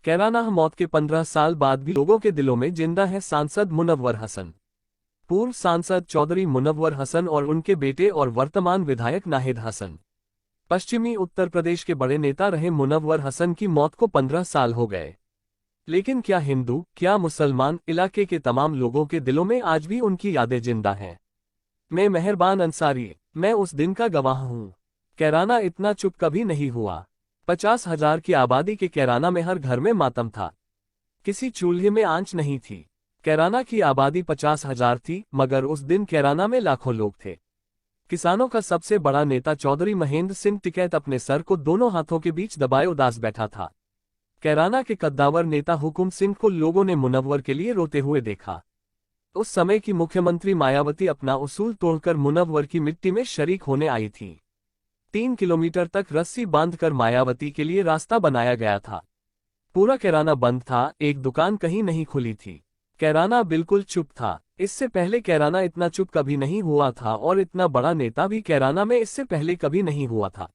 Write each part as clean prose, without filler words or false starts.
कैराना मौत के 15 साल बाद भी लोगों के दिलों में जिंदा है सांसद मुनव्वर हसन। पूर्व सांसद चौधरी मुनव्वर हसन और उनके बेटे और वर्तमान विधायक नाहिद हसन। पश्चिमी उत्तर प्रदेश के बड़े नेता रहे मुनव्वर हसन की मौत को 15 साल हो गए। लेकिन क्या हिंदू, क्या मुसलमान, इलाके के तमाम लोगों के दिलों में आज भी उनकी यादें जिंदा हैं। मैं मेहरबान अंसारी, मैं उस दिन का गवाह हूँ। कैराना इतना चुप कभी नहीं हुआ। 50,000 की आबादी के कैराना में हर घर में मातम था। किसी चूल्हे में आंच नहीं थी। कैराना की आबादी 50,000 थी, मगर उस दिन कैराना में लाखों लोग थे। किसानों का सबसे बड़ा नेता चौधरी महेंद्र सिंह टिकैत अपने सर को दोनों हाथों के बीच दबाए उदास बैठा था। कैराना के कद्दावर नेता हुकुम सिंह को लोगों ने मुनव्वर के लिए रोते हुए देखा। उस समय की मुख्यमंत्री मायावती अपना उसूल तोड़कर मुनव्वर की मिट्टी में शरीक होने आई थी। 3 किलोमीटर तक रस्सी बांधकर मायावती के लिए रास्ता बनाया गया था। पूरा कैराना बंद था, एक दुकान कहीं नहीं खुली थी। कैराना बिल्कुल चुप था। इससे पहले कैराना इतना चुप कभी नहीं हुआ था और इतना बड़ा नेता भी कैराना में इससे पहले कभी नहीं हुआ था।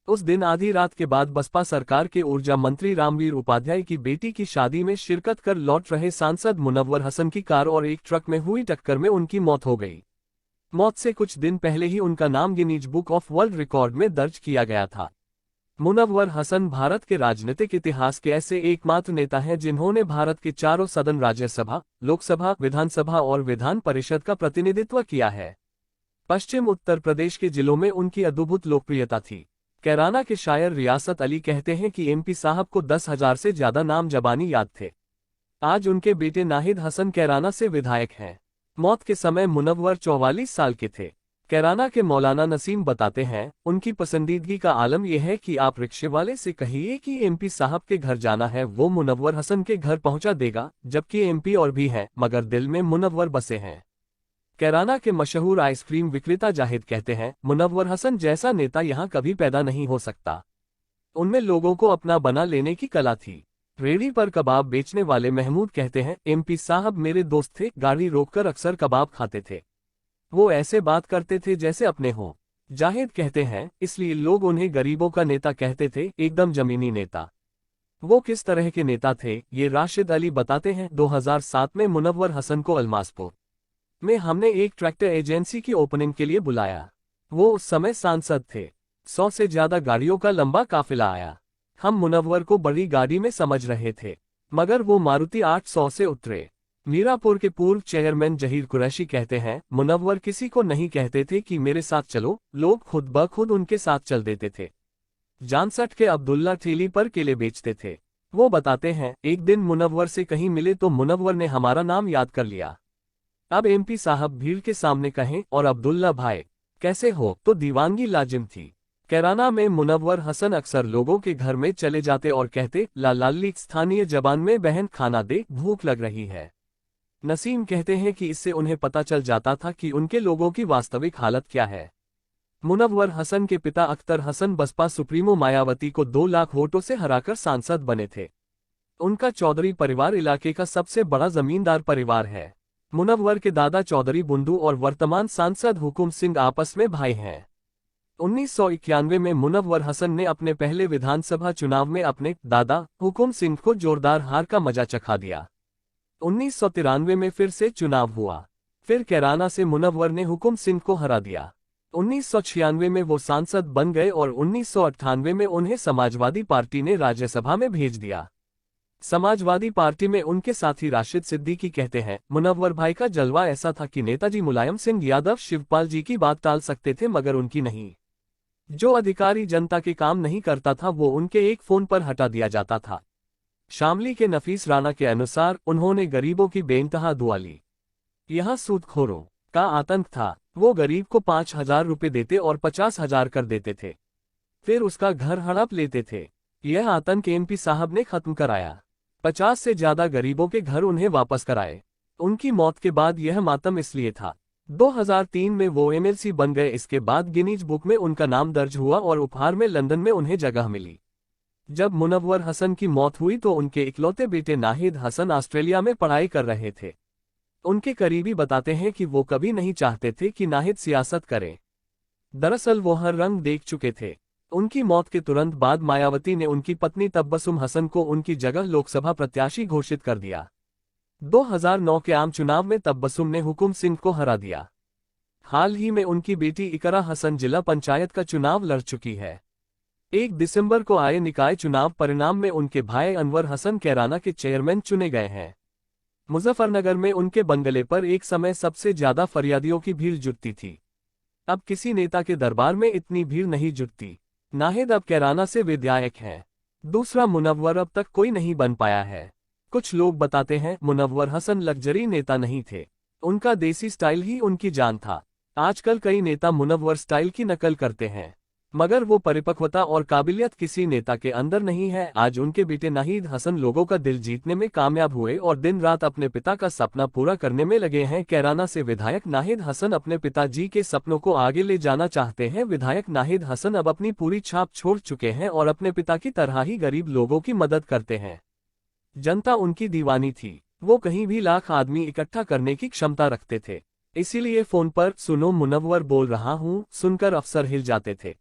उस दिन आधी रात के बाद बसपा सरकार के ऊर्जा मंत्री रामवीर उपाध्याय की बेटी की शादी में शिरकत कर लौट रहे सांसद मुनव्वर हसन की कार और एक ट्रक में हुई टक्कर में उनकी मौत हो गई। मौत से कुछ दिन पहले ही उनका नाम Guinness book of world record में दर्ज किया गया था। मुनव्वर हसन भारत के राजनीतिक इतिहास के ऐसे एकमात्र नेता हैं जिन्होंने भारत के चारों सदन राज्यसभा, लोकसभा, विधानसभा और विधान परिषद का प्रतिनिधित्व किया है। पश्चिम उत्तर प्रदेश के जिलों में उनकी अद्भुत लोकप्रियता थी। कैराना के शायर रियासत अली कहते हैं कि एमपी साहब को 10,000 से ज्यादा नाम जबानी याद थे। आज उनके बेटे नाहिद हसन कैराना से विधायक हैं। मौत के समय मुनव्वर 44 साल के थे। कैराना के मौलाना नसीम बताते हैं, उनकी पसंदीदगी का आलम यह है कि आप रिक्शे वाले से कहिए कि एमपी साहब के घर जाना है, वो मुनव्वर हसन के घर पहुंचा देगा। जबकि एमपी और भी हैं, मगर दिल में मुनव्वर बसे हैं। कैराना के मशहूर आइसक्रीम विक्रेता जाहिद कहते हैं, मुनव्वर हसन जैसा नेता यहाँ कभी पैदा नहीं हो सकता। उनमें लोगों को अपना बना लेने की कला थी। रेहड़ी पर कबाब बेचने वाले महमूद कहते हैं, एमपी साहब मेरे दोस्त थे, गाड़ी रोककर अक्सर कबाब खाते थे। वो ऐसे बात करते थे जैसे अपने हों। जाहिद कहते हैं, इसलिए लोग उन्हें गरीबों का नेता कहते थे, एकदम जमीनी नेता। वो किस तरह के नेता थे, ये राशिद अली बताते हैं। 2007 में मुनव्वर हसन को अलमासपुर में हमने एक ट्रैक्टर एजेंसी की ओपनिंग के लिए बुलाया। वो उस समय सांसद थे। 100 से ज्यादा गाड़ियों का लंबा काफिला आया। हम मुनव्वर को बड़ी गाड़ी में समझ रहे थे, मगर वो मारुति 800 से उतरे। मीरापुर के पूर्व चेयरमैन जहीर कुरैशी कहते हैं, मुनव्वर किसी को नहीं कहते थे कि मेरे साथ चलो, लोग खुद ब खुद उनके साथ चल देते थे। जानसठ के अब्दुल्ला ठेली पर केले बेचते थे। वो बताते हैं, एक दिन मुनव्वर से कहीं मिले तो मुनव्वर ने हमारा नाम याद कर लिया। अब एमपी साहब भीड़ के सामने कहें, और अब्दुल्ला भाई कैसे हो, तो दीवानगी लाजिम थी। कैराना में मुनव्वर हसन अक्सर लोगों के घर में चले जाते और कहते, लाली स्थानीय जबान में बहन खाना दे, भूख लग रही है। नसीम कहते हैं कि इससे उन्हें पता चल जाता था कि उनके लोगों की वास्तविक हालत क्या है। मुनव्वर हसन के पिता अख्तर हसन बसपा सुप्रीमो मायावती को 2 लाख वोटों से हराकर सांसद बने थे। उनका चौधरी परिवार इलाके का सबसे बड़ा जमींदार परिवार है। मुनव्वर के दादा चौधरी बुंदू और वर्तमान सांसद हुकुम सिंह आपस में भाई हैं। 1991 में मुनव्वर हसन ने अपने पहले विधानसभा चुनाव में अपने दादा हुकुम सिंह को जोरदार हार का मजा चखा दिया। 1993 में फिर से चुनाव हुआ। फिर कैराना से मुनव्वर ने हुकुम सिंह को हरा दिया। 1996 में वो सांसद बन गए और 1998 में उन्हें समाजवादी पार्टी ने राज्यसभा में भेज दिया। समाजवादी पार्टी में उनके साथी राशिद सिद्दीकी कहते हैं, मुनव्वर भाई का जलवा ऐसा था कि नेताजी मुलायम सिंह यादव शिवपाल जी की बात टाल सकते थे, मगर उनकी नहीं। जो अधिकारी जनता के काम नहीं करता था, वो उनके एक फोन पर हटा दिया जाता था। शामली के नफीस राणा के अनुसार उन्होंने गरीबों की बेइंतहा दुआ ली। यहाँ सूदखोरों का आतंक था। वो गरीब को 5,000 रुपये देते और 50,000 कर देते थे, फिर उसका घर हड़प लेते थे। यह आतंक एमपी साहब ने खत्म कराया। 50 से ज्यादा गरीबों के घर उन्हें वापस कराए। उनकी मौत के बाद यह मातम इसलिए था। 2003 में वो एमएलसी बन गए। इसके बाद गिनीज बुक में उनका नाम दर्ज हुआ और उपहार में लंदन में उन्हें जगह मिली। जब मुनव्वर हसन की मौत हुई तो उनके इकलौते बेटे नाहिद हसन ऑस्ट्रेलिया में पढ़ाई कर रहे थे। उनके करीबी बताते हैं कि वो कभी नहीं चाहते थे कि नाहिद सियासत करे। दरअसल वो हर रंग देख चुके थे। उनकी मौत के तुरंत बाद मायावती ने उनकी पत्नी तबस्सुम हसन को उनकी जगह लोकसभा प्रत्याशी घोषित कर दिया। 2009 के आम चुनाव में तबस्सुम ने हुकुम सिंह को हरा दिया। हाल ही में उनकी बेटी इकरा हसन जिला पंचायत का चुनाव लड़ चुकी है। 1 दिसंबर को आए निकाय चुनाव परिणाम में उनके भाई अनवर हसन कैराना के चेयरमैन चुने गए हैं। मुजफ्फरनगर में उनके बंगले पर एक समय सबसे ज्यादा फरियादियों की भीड़ जुटती थी। अब किसी नेता के दरबार में इतनी भीड़ नहीं जुटती। नाहिद अब कैराना से विधायक हैं। दूसरा मुनव्वर अब तक कोई नहीं बन पाया है। कुछ लोग बताते हैं मुनव्वर हसन लग्जरी नेता नहीं थे, उनका देसी स्टाइल ही उनकी जान था। आजकल कई नेता मुनव्वर स्टाइल की नकल करते हैं, मगर वो परिपक्वता और काबिलियत किसी नेता के अंदर नहीं है। आज उनके बेटे नाहिद हसन लोगों का दिल जीतने में कामयाब हुए और दिन रात अपने पिता का सपना पूरा करने में लगे हैं। कैराना से विधायक नाहिद हसन अपने पिताजी के सपनों को आगे ले जाना चाहते हैं। विधायक नाहिद हसन अब अपनी पूरी छाप छोड़ चुके हैं और अपने पिता की तरह ही गरीब लोगों की मदद करते हैं। जनता उनकी दीवानी थी। वो कहीं भी लाख आदमी इकट्ठा करने की क्षमता रखते थे। इसीलिए फोन पर सुनो मुनव्वर बोल रहा हूँ सुनकर अफसर हिल जाते थे।